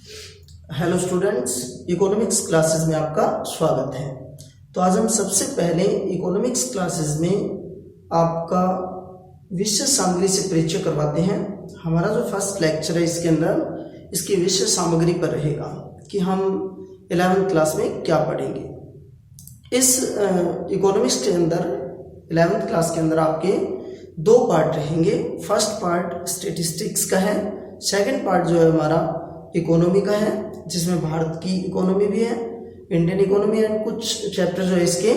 Hello students, economics classes में आपका स्वागत है। तो आज हम सबसे पहले इकोनॉमिक्स क्लासेस में आपका विषय सामग्री से परिचय करवाते हैं। हमारा जो फर्स्ट लेक्चर है इसके अंदर इसकी विषय सामग्री पर रहेगा कि हम 11th क्लास में क्या पढ़ेंगे। इस इकोनॉमिक्स के अंदर 11th क्लास के अंदर आपके दो पार्ट रहेंगे। फर्स्ट पार्ट स्टेटिस्टिक्स का है, सेकंड पार्ट जो है हमारा इकोनॉमी का है, जिसमें भारत की इकोनॉमी भी है, इंडियन इकोनॉमी है, कुछ चैप्टर जो है इसके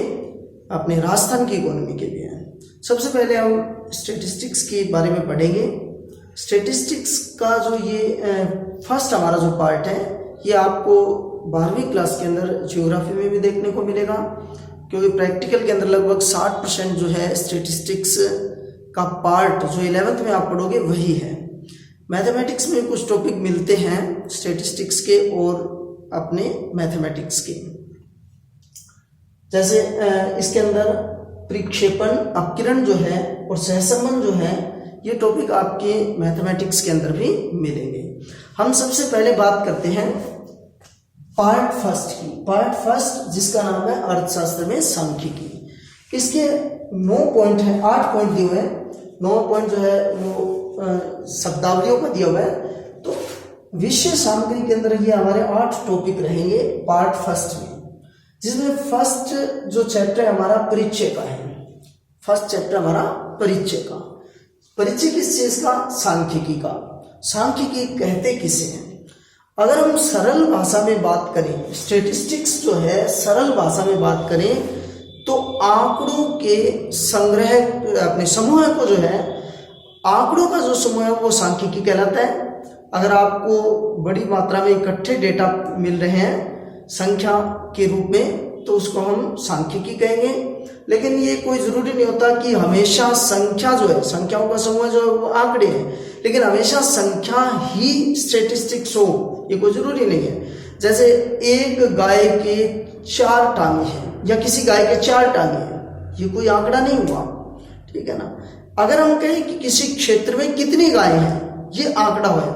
अपने राजस्थान की इकोनॉमी के भी हैं। सबसे पहले हम स्टेटिस्टिक्स के बारे में पढ़ेंगे। स्टेटिस्टिक्स का जो ये फर्स्ट हमारा जो पार्ट है ये आपको 12वीं क्लास के अंदर ज्योग्राफी में भी देखने को मिलेगा, क्योंकि प्रैक्टिकल के अंदर लगभग 60% जो है स्टेटिस्टिक्स का पार्ट जो 11th में आप पढ़ोगे वही है। मैथमेटिक्स में कुछ टॉपिक मिलते हैं स्टैटिस्टिक्स के और अपने मैथमेटिक्स के, जैसे इसके अंदर प्रक्षेपण, अपकिरण जो है और सहसंबंध जो है ये टॉपिक आपके मैथमेटिक्स के अंदर भी मिलेंगे। हम सबसे पहले बात करते हैं पार्ट फर्स्ट की। पार्ट फर्स्ट जिसका नाम है अर्थशास्त्र में सांख्यिकी। इसके 9 पॉइंट है, 8 पॉइंट दिए हुए हैं। 9 पॉइंट जो है वो शब्दावलियों का दिया हुआ है। तो विषय सामग्री के अंदर ये हमारे 8 टॉपिक रहेंगे पार्ट फर्स्ट में, जिसमें फर्स्ट जो चैप्टर है हमारा परिचय का है। फर्स्ट चैप्टर हमारा परिचय का। परिचय किस चीज का? सांख्यिकी का। सांख्यिकी कहते किसे हैं? अगर हम सरल भाषा में बात करें, स्टैटिस्टिक्स जो है सरल भाषा में बात करें तो आंकड़ों के संग्रह, अपने समूह को जो है, आंकड़ों का जो समूह है वो सांख्यिकी कहलाता है। अगर आपको बड़ी मात्रा में इकट्ठे डेटा मिल रहे हैं संख्या के रूप में तो उसको हम सांख्यिकी कहेंगे। लेकिन ये कोई जरूरी नहीं होता कि हमेशा संख्या जो है, संख्याओं का समूह जो है वो आंकड़े हैं, लेकिन हमेशा संख्या ही स्टैटिस्टिक्स हो ये कोई जरूरी नहीं है। जैसे एक गाय के 4 टांगे हैं या किसी गाय के 4 टांगे हैं, ये कोई आंकड़ा नहीं हुआ, ठीक है ना। अगर हम कहें कि किसी क्षेत्र में कितनी गायें हैं, ये आंकड़ा है,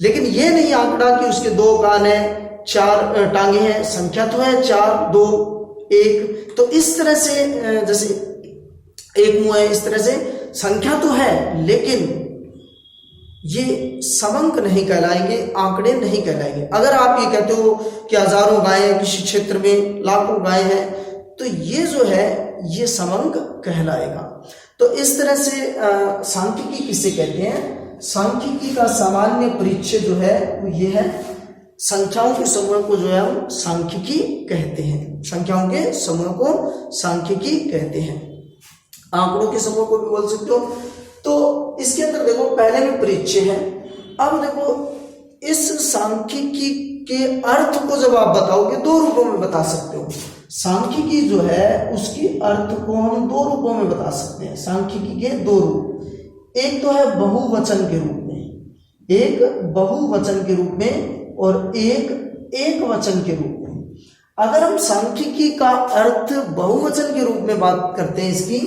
लेकिन ये नहीं आंकड़ा कि उसके 2 कान है, 4 टांगे हैं, संख्या तो है 4, 2, 1। तो इस तरह से जैसे एक मुंह है, इस तरह से संख्या तो है, लेकिन ये समंक नहीं कहलाएंगे, आंकड़े नहीं कहलाएंगे। अगर आप ये कहते हो कि हजारों गायें किसी क्षेत्र में, लाखों गायें हैं, तो ये जो है ये समंक कहलाएगा। तो इस तरह से सांख्यिकी किसे कहते हैं? सांख्यिकी का सामान्य परिचय जो है वो ये है, संख्याओं के समूह को जो है हम सांख्यिकी कहते हैं। संख्याओं के समूह को सांख्यिकी कहते हैं। आंकड़ों के समूह को भी बोल सकते हो। तो इसके अंदर देखो पहले में परिचय है। अब देखो इस सांख्यिकी के अर्थ को जब आप बताओगे 2 रूपों में बता सकते हो। सांख्यिकी जो है उसकी अर्थ को हम 2 रूपों में बता सकते हैं। सांख्यिकी के 2 रूप, एक तो है बहुवचन के रूप में, एक बहुवचन के रूप में और एक वचन के रूप में। अगर हम सांख्यिकी का अर्थ बहुवचन के रूप में बात करते हैं इसकी,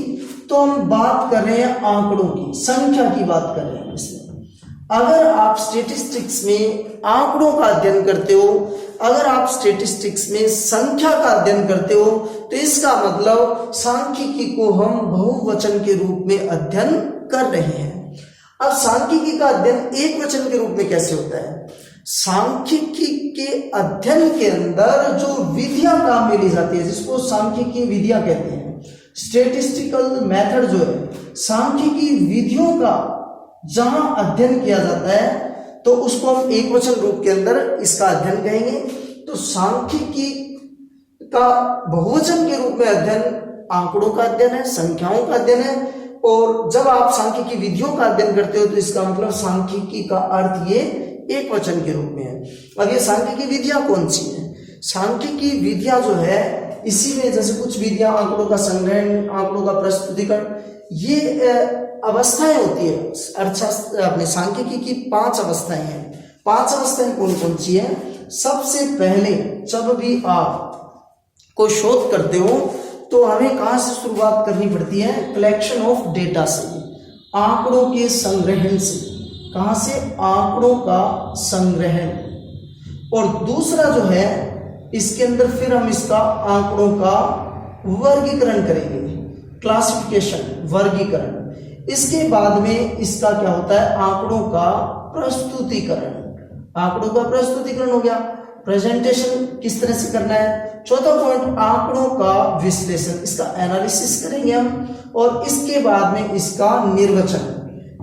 तो हम बात कर रहे हैं आंकड़ों की, संख्या की बात कर रहे हैं इसमें। अगर आप स्टैटिस्टिक्स में आंकड़ों का अध्ययन करते हो, अगर आप स्टैटिस्टिक्स में संख्या का अध्ययन करते हो, तो इसका मतलब सांख्यिकी को हम बहुवचन के रूप में अध्ययन कर रहे हैं। अब सांख्यिकी का अध्ययन एक वचन के रूप में कैसे होता है? सांख्यिकी के अध्ययन के अंदर जो विधियां काम में ली जाती है, जिसको सांख्यिकी विधियां कहते हैं, स्टैटिस्टिकल मेथड जो है, सांख्यिकी विधियों का जहां अध्ययन किया जाता है तो उसको हम एक वचन रूप के अंदर इसका अध्ययन कहेंगे। तो सांख्यिकी का बहुवचन के रूप में अध्ययन आंकड़ों का अध्ययन है, संख्याओं का अध्ययन है। और जब आप सांख्यिकी विधियों का अध्ययन करते हो तो इसका मतलब सांख्यिकी का अर्थ ये एक वचन के रूप में है। अब ये सांख्यिकी विधियां कौन सी हैं? सांख्यिकी विधियां जो है इसी में, जैसे कुछ विधियां आंकड़ों का संग्रहण, आंकड़ों का प्रस्तुतिकरण, ये अवस्थाएं होती है। अर्थशास्त्र अपने सांख्यिकी की 5 अवस्थाएं हैं। 5 अवस्थाएं कौन कौन सी है? सबसे पहले जब भी आप कोई शोध करते हो तो हमें कहां से शुरुआत करनी पड़ती है? कलेक्शन ऑफ डेटा से, आंकड़ों के संग्रहण से। कहां से? आंकड़ों का संग्रहण। और दूसरा जो है इसके अंदर फिर हम इसका आंकड़ों का वर्गीकरण करेंगे, क्लासिफिकेशन, वर्गीकरण। इसके बाद में इसका क्या होता है, आंकड़ों का प्रस्तुतिकरण। आंकड़ों का प्रस्तुतिकरण हो गया, प्रेजेंटेशन किस तरह से करना है। चौथा पॉइंट, आंकड़ों का विश्लेषण, इसका एनालिसिस करेंगे हम। और इसके बाद में इसका निर्वचन,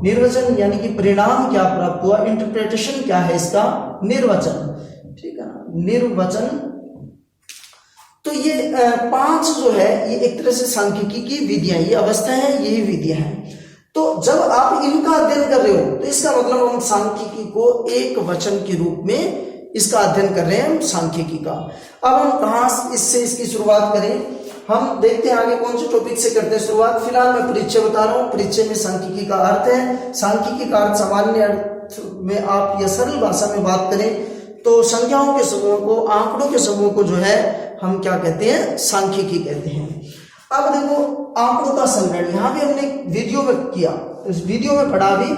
निर्वचन यानी कि परिणाम क्या प्राप्त हुआ, इंटरप्रिटेशन क्या है इसका, निर्वचन, ठीक है ना, निर्वचन। तो ये 5 जो है ये एक तरह से सांख्यिकी की विधियां, ये अवस्था है, यही विधियां हैं। तो जब आप इनका अध्ययन कर रहे हो तो इसका मतलब हम सांख्यिकी को एक वचन के रूप में इसका अध्ययन कर रहे हैं, हम सांख्यिकी का। अब हम कहाँ इससे इसकी शुरुआत करें, हम देखते हैं आगे कौन से टॉपिक से करते हैं शुरुआत। फिलहाल मैं परिचय बता रहा हूँ। परिचय में सांख्यिकी का अर्थ है, सांख्यिकी का अर्थ सामान्य अर्थ में आप या सरल भाषा में बात करें तो संख्याओं के समूह को, आंकड़ों के समूह को जो है हम क्या कहते हैं, सांख्यिकी कहते हैं। अब देखो आंकड़ों का संग्रहण, यहाँ भी हमने वीडियो में किया, इस वीडियो में पढ़ा भी,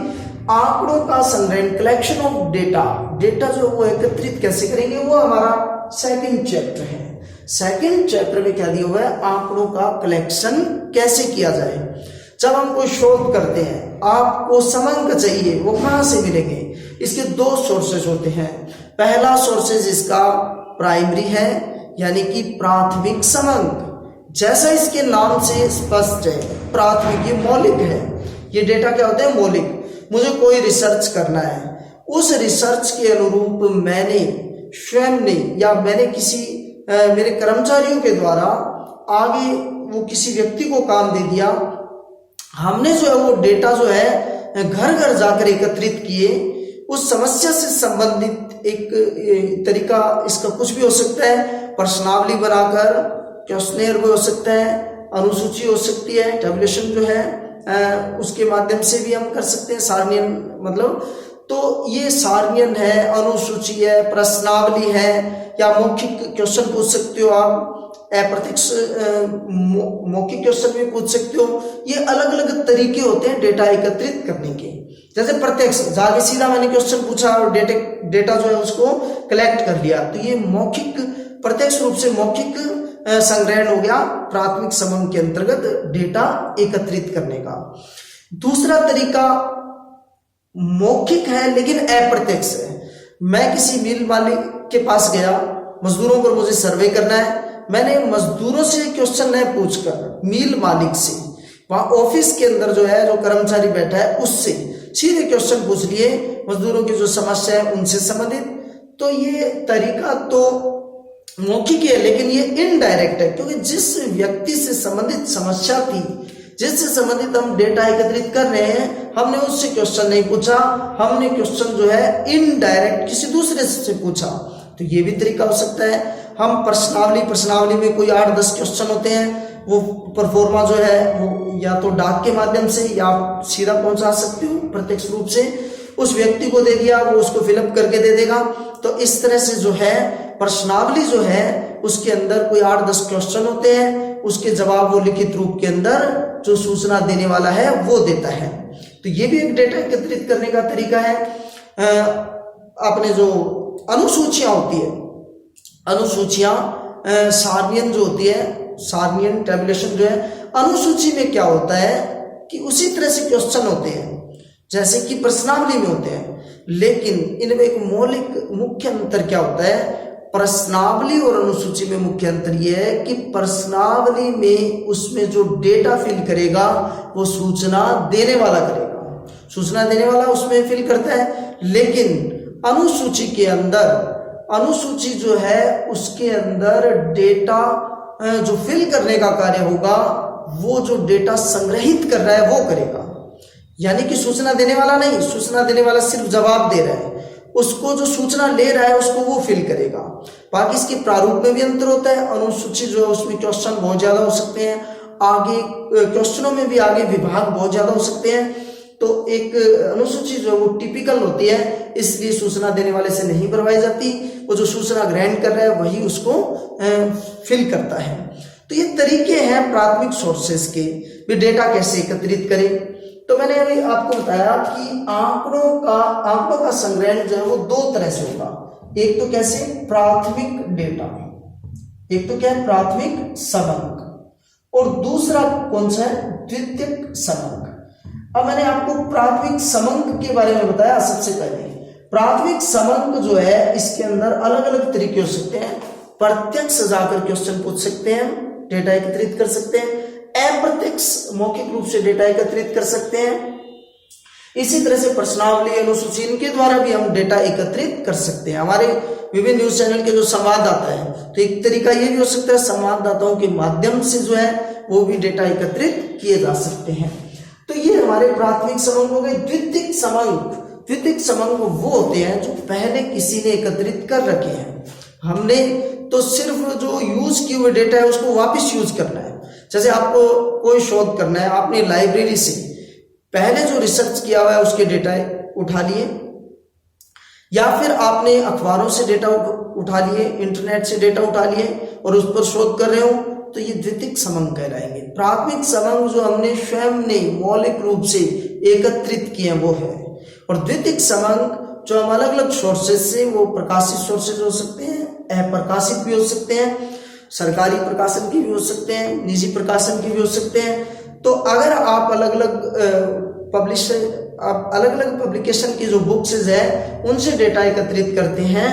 आंकड़ों का संग्रहण, कलेक्शन ऑफ डेटा, डेटा जो वो एकत्रित कैसे करेंगे, वो हमारा सेकंड चैप्टर है। सेकंड चैप्टर में क्या दिया हुआ है, आंकड़ों का कलेक्शन कैसे किया जाए। जब हम कोई शोध करते हैं, आपको समंक चाहिए, वो कहां से मिलेंगे, इसके 2 सोर्सेज होते हैं। पहला सोर्सेज इसका प्राइमरी है, यानी कि प्राथमिक समंक, जैसा इसके नाम से स्पष्ट है, प्राथमिक, ये मौलिक है। ये डेटा क्या होते हैं, मौलिक। मुझे कोई रिसर्च करना है, उस रिसर्च के अनुरूप मैंने स्वयं ने या मैंने किसी मेरे कर्मचारियों के द्वारा आगे वो किसी व्यक्ति को काम दे दिया, हमने जो है वो डेटा जो है घर घर जाकर एकत्रित किए। उस समस्या से संबंधित एक तरीका इसका कुछ भी हो सकता है, प्रश्नावली बनाकर, क्वेश्चनेयर भी हो सकता है, अनुसूची हो सकती है, टेबुलेशन जो है उसके माध्यम से भी हम कर सकते हैं, सारणियन मतलब। तो ये सारणियन है, अनुसूची है, प्रश्नावली है, या मौखिक क्वेश्चन पूछ सकते हो आप, अप्रत्यक्ष मौखिक क्वेश्चन भी पूछ सकते हो। ये अलग अलग तरीके होते हैं डेटा एकत्रित करने के। जैसे प्रत्यक्ष, जाके सीधा मैंने क्वेश्चन पूछा और डेटा जो है उसको कलेक्ट कर लिया, तो ये मौखिक, प्रत्यक्ष रूप से मौखिक संग्रहण हो गया, प्राथमिक समंक के अंतर्गत डेटा एकत्रित करने का। दूसरा तरीका मौखिक है लेकिन अप्रत्यक्ष है। मैं किसी मिल मालिक के पास गया, मजदूरों पर मुझे सर्वे करना है, मैंने मजदूरों से क्वेश्चन नहीं पूछकर मिल मालिक से, वहां ऑफिस के अंदर जो है जो कर्मचारी बैठा है उससे सीधे क्वेश्चन पूछ लिए, मजदूरों की जो समस्या है उनसे संबंधित। तो ये तरीका तो मौखिक है लेकिन ये इनडायरेक्ट है, क्योंकि जिस व्यक्ति से संबंधित समस्या थी, जिससे संबंधित हम डेटा एकत्रित कर रहे हैं, हमने उससे क्वेश्चन नहीं पूछा, हमने क्वेश्चन जो है इनडायरेक्ट किसी दूसरे से पूछा। तो ये भी तरीका हो सकता है। हम प्रश्नावली में कोई 8-10 क्वेश्चन होते हैं, वो परफॉर्मा जो है वो या तो डाक के माध्यम से या सीधा पहुंचा सकते हो प्रत्यक्ष रूप से, उस व्यक्ति को दे दिया, वो उसको फिलअप करके दे देगा। तो इस तरह से जो है प्रश्नावली जो है उसके अंदर कोई 8-10 क्वेश्चन होते हैं, उसके जवाब वो लिखित रूप के अंदर जो सूचना देने वाला है वो देता है। तो ये भी एक डेटा एकत्रित करने का तरीका है। आपने जो अनुसूचियां होती है, अनुसूचियां सारणियन जो होती है, सारणियन टेबुलेशन जो है, अनुसूची में क्या होता है कि उसी तरह से क्वेश्चन होते हैं जैसे कि प्रश्नावली में होते हैं, लेकिन इनमें एक मौलिक मुख्य अंतर क्या होता है, प्रश्नावली और अनुसूची में मुख्य अंतर यह है कि प्रश्नावली में उसमें जो डेटा फिल करेगा वो सूचना देने वाला करेगा, सूचना देने वाला उसमें फिल करता है। लेकिन अनुसूची के अंदर, अनुसूची जो है उसके अंदर डेटा जो फिल करने का कार्य होगा वो जो डेटा संग्रहित कर रहा है वो करेगा, यानी कि सूचना देने वाला नहीं, सूचना देने वाला सिर्फ जवाब दे रहा है, उसको जो सूचना ले रहा है उसको वो फिल करेगा। बाकी इसके प्रारूप में भी अंतर होता है। अनुसूची जो है उसमें क्वेश्चन बहुत ज्यादा हो सकते हैं, आगे क्वेश्चनों में भी आगे विभाग बहुत ज्यादा हो सकते हैं। तो एक अनुसूची जो है वो टिपिकल होती है, इसलिए सूचना देने वाले से नहीं भरवाई जाती, वो जो सूचना ग्रहण कर रहा है वही उसको फिल करता है। तो ये तरीके हैं प्राथमिक सोर्सेस के, वे डेटा कैसे एकत्रित करें। तो मैंने अभी आपको बताया कि आंकड़ों का संग्रहण जो है वो 2 तरह से होगा। एक तो कैसे प्राथमिक डेटा, एक तो क्या है प्राथमिक समंक, और दूसरा कौन सा है द्वितीयक समंक। अब मैंने आपको प्राथमिक समंक के बारे में बताया। सबसे पहले प्राथमिक समंक जो है इसके अंदर अलग अलग तरीके हो सकते हैं। प्रत्यक्ष जाकर क्वेश्चन पूछ सकते हैं, डेटा एकत्रित कर सकते हैं, अप्रत्यक्ष मौखिक रूप से डेटा एकत्रित कर सकते हैं, इसी तरह से प्रश्नावली अनुसूची इनके द्वारा भी हम डेटा एकत्रित कर सकते हैं। हमारे विभिन्न न्यूज चैनल के जो संवाददाता है, तो एक तरीका ये भी हो सकता है संवाददाताओं के माध्यम से जो है वो भी डेटा एकत्रित किए जा सकते हैं। तो ये हमारे प्राथमिक समंक हो गए। द्वितीयक समंक, द्वितीयक समंक वो होते हैं जो पहले किसी ने एकत्रित कर रखे हैं, हमने तो सिर्फ जो यूज किए हुए डेटा है उसको वापस यूज करना है। जैसे आपको कोई शोध करना है, आपने लाइब्रेरी से पहले जो रिसर्च किया हुआ है उसके डेटा उठा लिए, या फिर आपने अखबारों से डेटा उठा लिए, इंटरनेट से डेटा उठा लिए और उस पर शोध कर रहे हो, तो ये द्वितीयक समंक कहलाएंगे। प्राथमिक समंक जो हमने स्वयं ने मौलिक रूप से एकत्रित किए वो है, और द्वितीयक समंक जो हम अलग अलग सोर्सेज से, वो प्रकाशित सोर्सेज हो सकते हैं, अप्रकाशित भी हो सकते हैं, सरकारी प्रकाशन की भी हो सकते हैं, निजी प्रकाशन की भी हो सकते हैं। तो अगर आप अलग अलग पब्लिकेशन की जो बुक्स है उनसे डेटा एकत्रित करते हैं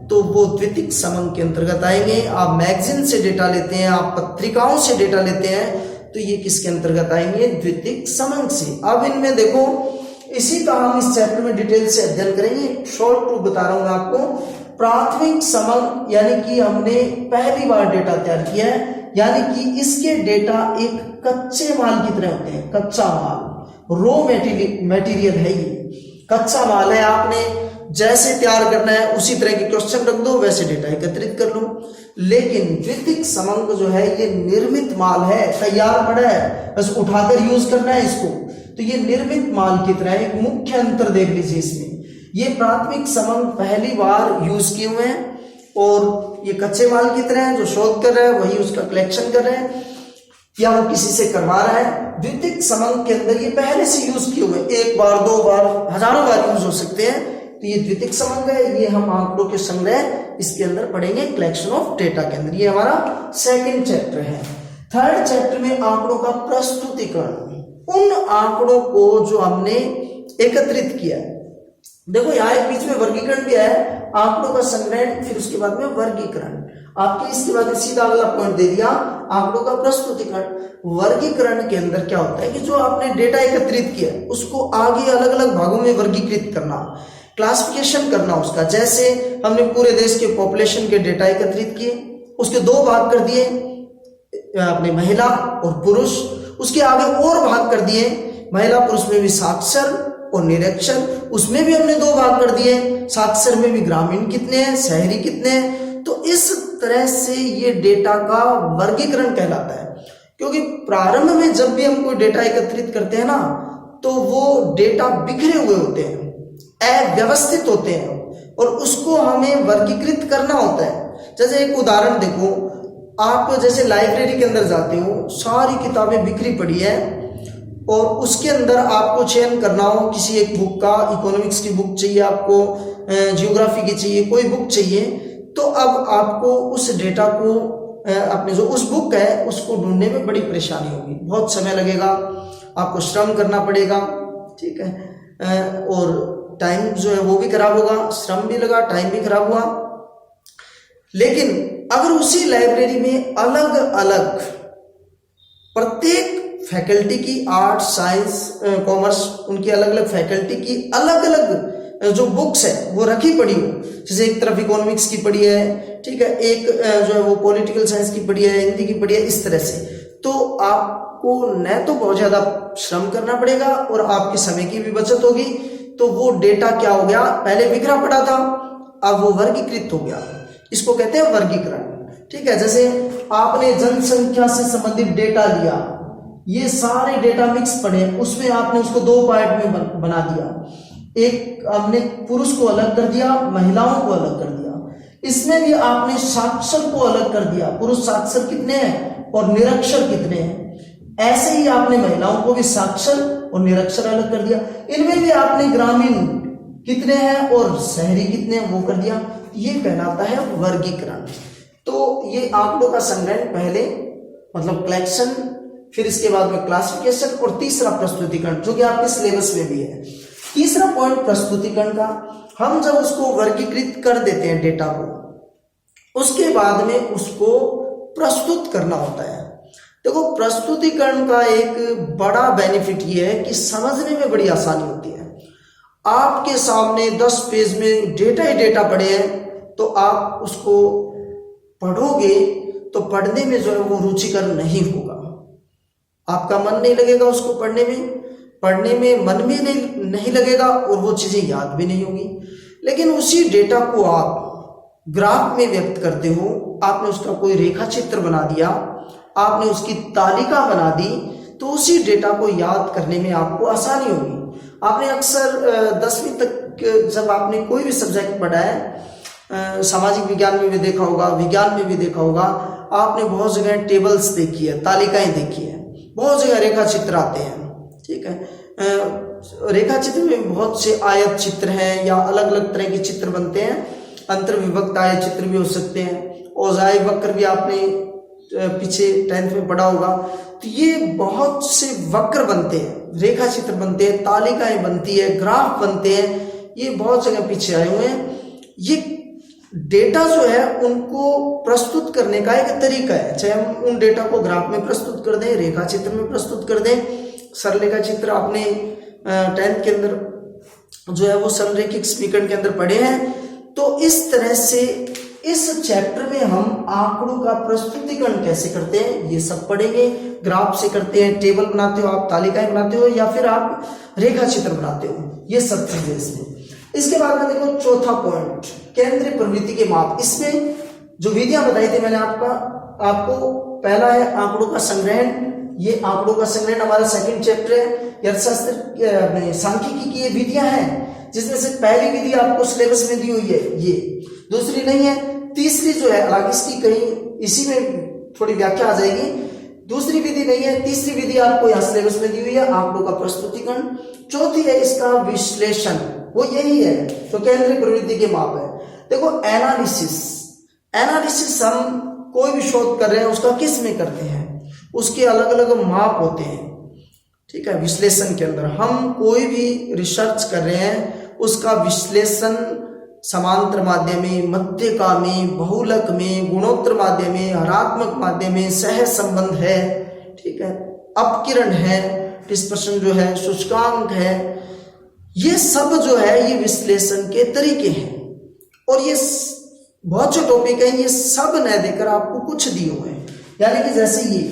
तो वो द्वितीयक समंक के अंतर्गत आएंगे। आप मैगजीन से डेटा लेते हैं, आप पत्रिकाओं से डेटा लेते हैं, तो ये किसके अंतर्गत आएंगे द्वितीयक समंक से। अब इनमें देखो, इसी का हम इस चैप्टर में डिटेल से अध्ययन करेंगे। शॉर्ट टू बता रहा हूं मैं आपको। प्राथमिक समंक यानी कि हमने पहली बार डेटा तैयार किया है, यानी कि इसके डेटा एक कच्चे माल की तरह होते हैं। कच्चा माल, रॉ मटेरियल है, ये कच्चा माल है। आपने जैसे तैयार करना है उसी तरह के क्वेश्चन रख दो, वैसे डेटा एकत्रित कर लो। लेकिन द्वितीयक समंक जो है ये निर्मित माल है, तैयार पड़ा है, बस उठाकर यूज करना है इसको। तो ये निर्मित माल की तरह एक मुख्य अंतर देख लीजिए इसमें। ये प्राथमिक समंक पहली बार यूज किए हुए हैं और ये कच्चे माल की तरह है, जो शोध कर रहा है वही उसका कलेक्शन कर रहे हैं या वो किसी से करवा रहा है। द्वितीयक समंक के अंदर ये पहले से यूज किए हुए, एक बार, दो बार, हजारों बार यूज हो सकते हैं, तो ये द्वितीयक समंक है। ये हम आंकड़ों के संग्रह इसके अंदर पढ़ेंगे कलेक्शन ऑफ डेटा के अंदर। ये हमारा सेकंड चैप्टर है। थर्ड चैप्टर में आंकड़ों का प्रस्तुतिकरण, उन आंकड़ों को जो हमने एकत्रित किया है। देखो यहाँ एक बीच में वर्गीकरण भी है, आंकड़ों का संग्रह, फिर उसके बाद में वर्गीकरण। आपके इसके बाद सीधा अगला पॉइंट दे दिया आंकड़ों का प्रस्तुतिकरण। वर्गीकरण के अंदर क्या होता है कि जो आपने डेटा एकत्रित किया उसको आगे अलग अलग भागों में वर्गीकृत करना, क्लासिफिकेशन करना उसका। जैसे हमने पूरे देश के पॉपुलेशन के डेटा एकत्रित किए, उसके दो भाग कर दिए, अपने महिला और पुरुष, उसके आगे और भाग कर दिए, महिला पुरुष में भी साक्षर और निरक्षर, उसमें भी हमने दो भाग कर दिए, साक्षर में भी ग्रामीण कितने हैं, शहरी कितने हैं। तो इस तरह से ये डेटा का वर्गीकरण कहलाता है। क्योंकि प्रारंभ में जब भी हम कोई डेटा एकत्रित करते हैं ना, तो वो डेटा बिखरे हुए होते हैं, अव्यवस्थित होते हैं, और उसको हमें वर्गीकृत करना होता है। जैसे एक उदाहरण देखो, आप जैसे लाइब्रेरी के अंदर जाते हो, सारी किताबें बिखरी पड़ी है और उसके अंदर आपको चयन करना हो किसी एक बुक का, इकोनॉमिक्स की बुक चाहिए आपको, जियोग्राफी की चाहिए, कोई बुक चाहिए, तो अब आपको उस डेटा को, अपने जो उस बुक है उसको ढूंढने में बड़ी परेशानी होगी, बहुत समय लगेगा, आपको श्रम करना पड़ेगा, ठीक है, और टाइम जो है वो भी खराब होगा, श्रम भी लगा, टाइम भी खराब हुआ। लेकिन अगर उसी लाइब्रेरी में अलग अलग प्रत्येक फैकल्टी की, आर्ट्स, साइंस, कॉमर्स, उनकी अलग अलग फैकल्टी की अलग अलग जो बुक्स है वो रखी पड़ी हो, जैसे एक तरफ इकोनॉमिक्स की पड़ी है, ठीक है, एक जो है वो पॉलिटिकल साइंस की पड़ी है, हिंदी की पड़ी है, इस तरह से, तो आपको न तो बहुत ज्यादा श्रम करना पड़ेगा और आपके समय की भी बचत होगी। तो वो डेटा क्या हो गया, पहले बिखरा पड़ा था, अब वो वर्गीकृत हो गया, इसको कहते हैं वर्गीकरण, ठीक है। जैसे आपने जनसंख्या से संबंधित डेटा लिया, ये सारे डेटा मिक्स पड़े, उसमें आपने उसको दो पार्ट में बना दिया, एक हमने पुरुष को अलग कर दिया, महिलाओं को अलग कर दिया, इसमें भी आपने साक्षर को अलग कर दिया, पुरुष साक्षर कितने हैं और निरक्षर कितने हैं, ऐसे ही आपने महिलाओं को भी साक्षर और निरक्षर अलग कर दिया। इनमें भी आपने ग्रामीण कितने हैं और शहरी कितने हैं वो कर दिया, ये कहलाता है वर्गीकरण। तो ये आंकड़ों का संग्रहण पहले मतलब कलेक्शन, फिर इसके बाद में क्लासिफिकेशन और तीसरा प्रस्तुतिकरण, जो कि आपके सिलेबस में भी है। तीसरा पॉइंट प्रस्तुतिकरण का, हम जब उसको वर्गीकृत कर देते हैं डेटा को, उसके बाद में उसको प्रस्तुत करना होता है। देखो प्रस्तुतिकरण का एक बड़ा बेनिफिट ये है कि समझने में बड़ी आसानी होती है। आपके सामने 10 पेज में डेटा ही डेटा पड़े हैं, तो आप उसको पढ़ोगे तो पढ़ने में जो है वो रुचिकर नहीं होगा, आपका मन नहीं लगेगा उसको पढ़ने में मन भी नहीं लगेगा और वो चीजें याद भी नहीं होगी। लेकिन उसी डेटा को आप ग्राफ में व्यक्त करते हो, आपने उसका कोई रेखा चित्र बना दिया, आपने उसकी तालिका बना दी, तो उसी डेटा को याद करने में आपको आसानी होगी। आपने अक्सर 10वीं तक जब आपने कोई भी सब्जेक्ट पढ़ा है, सामाजिक विज्ञान में भी देखा होगा, विज्ञान में भी देखा होगा, आपने बहुत जगह टेबल्स देखी है, तालिकाएं देखी है, बहुत जगह रेखा चित्र आते हैं। ठीक है, रेखा चित्र में बहुत से आयत चित्र हैं या अलग अलग तरह के चित्र बनते हैं, अंतर्विभक्त आयत चित्र भी हो सकते हैं, औजाई वक्र भी आपने पीछे 10th में पढ़ा होगा। तो ये बहुत से वक्र बनते हैं, रेखा चित्र बनते हैं, तालिकाएं बनती है, ग्राफ बनते हैं, ये बहुत जगह पीछे आए हुए हैं। ये डेटा जो है उनको प्रस्तुत करने का एक तरीका है, चाहे हम उन डेटा को ग्राफ में प्रस्तुत कर दें, रेखा चित्र में प्रस्तुत कर दें। सरल रेखा चित्र आपने 10th के अंदर जो है वो सरलरेखिक समीकरण के अंदर पढ़े हैं। तो इस तरह से इस चैप्टर में हम आंकड़ों का प्रस्तुतिकरण कैसे करते हैं ये सब पढ़ेंगे। ग्राफ से करते हैं, टेबल बनाते हो आप, तालिकाएं बनाते हो, या फिर आप रेखा चित्र बनाते हो, ये सब चीजें इसमें। इसके बाद में देखो चौथा पॉइंट, केंद्रीय प्रवृत्ति के माप। इसमें जो विधियां बताई थी मैंने आपको पहला है आंकड़ों का संग्रहण। ये आंकड़ों का संग्रहण हमारा सेकंड चैप्टर है। अर्थशास्त्र सांख्यिकी की ये विधियां हैं, जिसमें से पहली विधि आपको सिलेबस में दी हुई है, ये दूसरी नहीं है। तीसरी जो है, हालांकि इसकी कहीं इसी में थोड़ी व्याख्या आ जाएगी, दूसरी विधि नहीं है, तीसरी विधि आपको यहाँ सिलेबस में दी हुई है, आंकड़ों का प्रस्तुतिकरण। चौथी है इसका विश्लेषण, वो यही है तो केंद्रीय प्रवृत्ति के माप है। देखो एनालिसिस हम कोई भी शोध कर रहे हैं उसका किस में करते हैं, उसके अलग अलग माप होते हैं। ठीक है, विश्लेषण के अंदर हम कोई भी रिसर्च कर रहे हैं उसका विश्लेषण समांतर माध्यम में, मध्यका में, बहुलक में, गुणोत्तर माध्यम में, हरात्मक माध्यम में, सह संबंध है, ठीक है, अपकिरण है, डिस्पर्शन जो है, सूचकांक है, ये सब जो है ये विश्लेषण के तरीके हैं। और ये बहुत से टॉपिक है, ये सब न देकर आपको कुछ दिए हुए हैं। यानी कि जैसे ये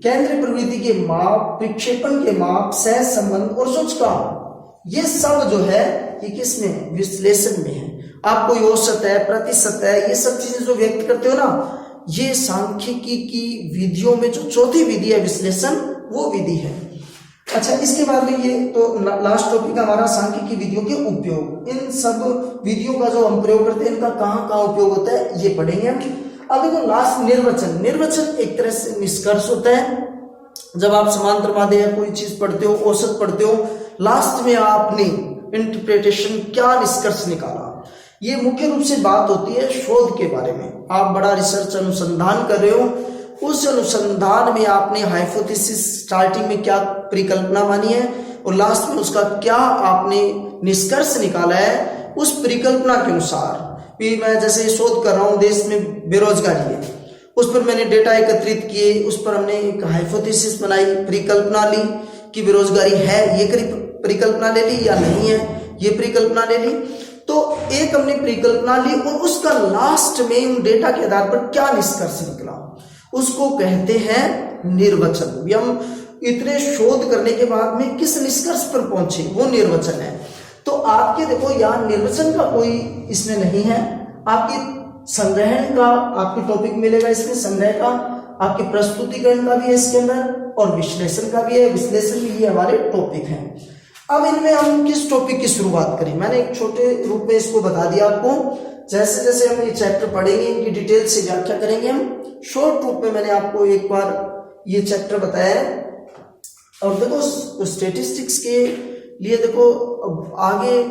केंद्रीय प्रवृत्ति के माप, विक्षेपण के माप, सह संबंध और सूचकांक, ये सब जो है ये किस में, विश्लेषण में है। आप कोई औसत है, प्रतिशत है, ये सब चीजें जो व्यक्त करते हो ना, ये सांख्यिकी की विधियों में जो चौथी विधि है विश्लेषण, वो विधि है। अच्छा, इसके बाद में ये तो लास्ट टॉपिक हमारा सांख्यिकी विधियों के उपयोग। इन सब विधियों का जो हम प्रयोग करते हैं, इनका कहाँ कहाँ उपयोग होता है ये पढ़ेंगे हम। अब देखो लास्ट निर्वचन एक तरह से निष्कर्ष होता है। जब आप समांतर माध्य या कोई चीज पढ़ते हो, औसत पढ़ते हो, लास्ट में आपने इंटरप्रिटेशन क्या निष्कर्ष निकाला, ये मुख्य रूप से बात होती है शोध के बारे में। आप बड़ा रिसर्च अनुसंधान कर रहे हो, उस अनुसंधान में आपने हाइपोथेसिस स्टार्टिंग में क्या परिकल्पना मानी है और लास्ट में उसका क्या आपने निष्कर्ष निकाला है, उस परिकल्पना के अनुसार भी मैं जैसे शोध कर रहा हूँ, देश में बेरोजगारी है, उस पर मैंने डेटा एकत्रित किए, उस पर हमने एक हाइपोथेसिस बनाई, परिकल्पना ली कि बेरोजगारी है, ये परिकल्पना ले ली, या नहीं है, ये परिकल्पना ले ली। तो एक हमने परिकल्पना ली और उसका लास्ट में उन डेटा के आधार पर क्या निष्कर्ष निकला, उसको कहते हैं निर्वचन। हम इतने शोध करने के बाद में किस निष्कर्ष पर पहुंचे, वो निर्वचन है। तो आपके देखो यहाँ निर्वचन का कोई इसमें नहीं है, आपके संग्रहण का आपके टॉपिक मिलेगा इसमें, संग्रह का, आपके प्रस्तुतिकरण का भी है इसके अंदर, और विश्लेषण का भी है। विश्लेषण भी ये हमारे टॉपिक हैं। अब इनमें हम किस टॉपिक की शुरुआत करें, मैंने एक छोटे रूप में इसको बता दिया आपको। जैसे जैसे हम ये चैप्टर पढ़ेंगे इनकी डिटेल से व्याख्या करेंगे हम। शॉर्ट रूप में मैंने आपको एक बार ये चैप्टर बताया है। और देखो स्टैटिस्टिक्स के लिए देखो आगे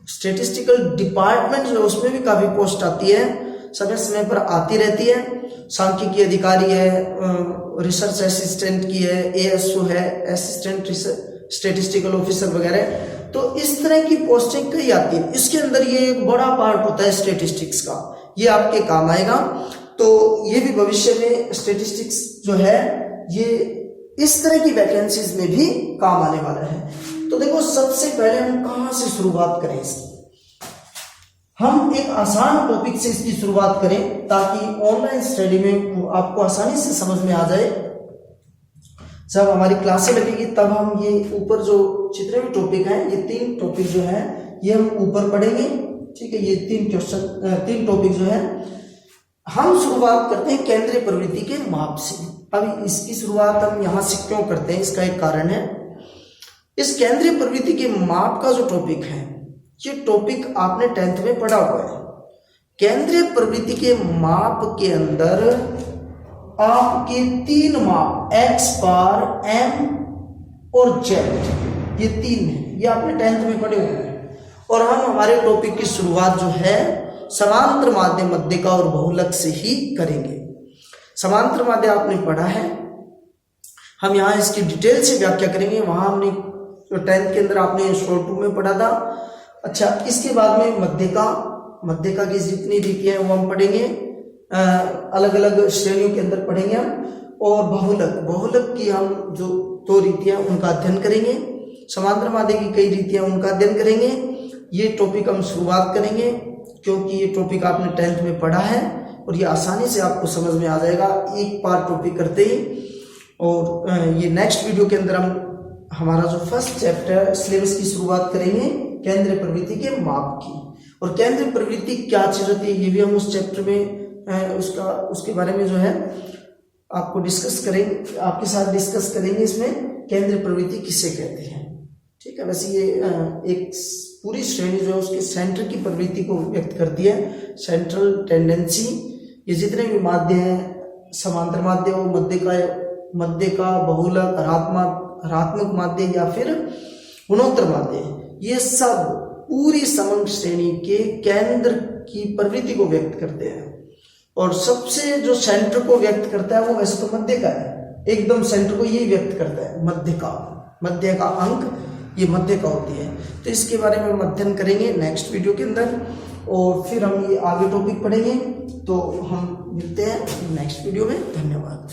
स्टैटिस्टिकल डिपार्टमेंट जो उसमें भी काफी पोस्ट आती है, समय समय पर आती रहती है। सांख्यिकी अधिकारी है, रिसर्च असिस्टेंट की है, एएसओ है, असिस्टेंट स्टैटिस्टिकल ऑफिसर वगैरह। तो इस तरह की पोस्टें कई आती है। इसके अंदर ये एक बड़ा पार्ट होता है स्टैटिस्टिक्स का, ये आपके काम आएगा। तो ये भी भविष्य में स्टैटिस्टिक्स जो है ये इस तरह की वैकेंसीज में भी काम आने वाला है। तो देखो सबसे पहले हम कहां से शुरुआत करें इसकी, हम एक आसान टॉपिक से इसकी शुरुआत करें ताकि ऑनलाइन स्टडी में आपको आसानी से समझ में आ जाए। जब हमारी क्लासें लगेगी तब हम ये ऊपर जो जितने भी टॉपिक हैं, ये 3 टॉपिक जो है ये हम ऊपर पढ़ेंगे, ठीक है। ये 3 टॉपिक जो है हम शुरुआत करते हैं केंद्रीय प्रवृत्ति के माप से। अब इसकी शुरुआत हम यहां से क्यों करते हैं, इसका एक कारण है। इस केंद्रीय प्रवृत्ति के माप का जो टॉपिक है, ये टॉपिक आपने 10th में पढ़ा हुआ है। केंद्रीय प्रवृत्ति के माप के अंदर आपके 3 माप x बार, m और z, ये 3 है, ये आपने 10th में पढ़े हुए हैं। और हम हमारे टॉपिक की शुरुआत जो है समांतर माध्य, मध्यिका और बहुलक से ही करेंगे। समांतर माध्य आपने पढ़ा है, हम यहाँ इसकी डिटेल से व्याख्या करेंगे। वहां हमने 10th के अंदर आपने शॉर्ट 2 में पढ़ा था। अच्छा, इसके बाद में मध्यिका की जितनी रीतियां हैं वो हम पढ़ेंगे, अलग अलग श्रेणियों के अंदर पढ़ेंगे हम। और बहुलक की हम जो 2 रीतियां उनका अध्ययन करेंगे। समांतर माध्य की कई रीतियां उनका अध्ययन करेंगे। ये टॉपिक हम शुरुआत करेंगे क्योंकि ये टॉपिक आपने 10th में पढ़ा है और ये आसानी से आपको समझ में आ जाएगा एक बार टॉपिक करते ही। और ये नेक्स्ट वीडियो के अंदर हम हमारा जो फर्स्ट चैप्टर सिलेबस की शुरुआत करेंगे केंद्रीय प्रवृत्ति के माप की। और केंद्रीय प्रवृत्ति क्या चीज होती है ये भी हम उस चैप्टर में उसके बारे में जो है आपको डिस्कस करेंगे, आपके साथ डिस्कस करेंगे। इसमें केंद्रीय प्रवृत्ति किसे कहते हैं, ठीक है। वैसे ये एक पूरी श्रेणी जो है उसके सेंटर की प्रवृत्ति को व्यक्त करती है, सेंट्रल टेंडेंसी। ये जितने भी माध्य हैं, समांतर माध्य हो, मध्यिका, बहुलक, हरात्मक माध्य या फिर गुणोत्तर माध्य, ये सब पूरी समग्र श्रेणी के केंद्र की प्रवृत्ति को व्यक्त करते हैं। और सबसे जो सेंटर को व्यक्त करता है वो वैसे तो मध्यिका है, एकदम सेंटर को यही व्यक्त करता है मध्य का अंक, ये मध्यिका होती है। तो इसके बारे में हम अध्ययन करेंगे नेक्स्ट वीडियो के अंदर और फिर हम ये आगे टॉपिक पढ़ेंगे। तो हम मिलते हैं नेक्स्ट वीडियो में। धन्यवाद।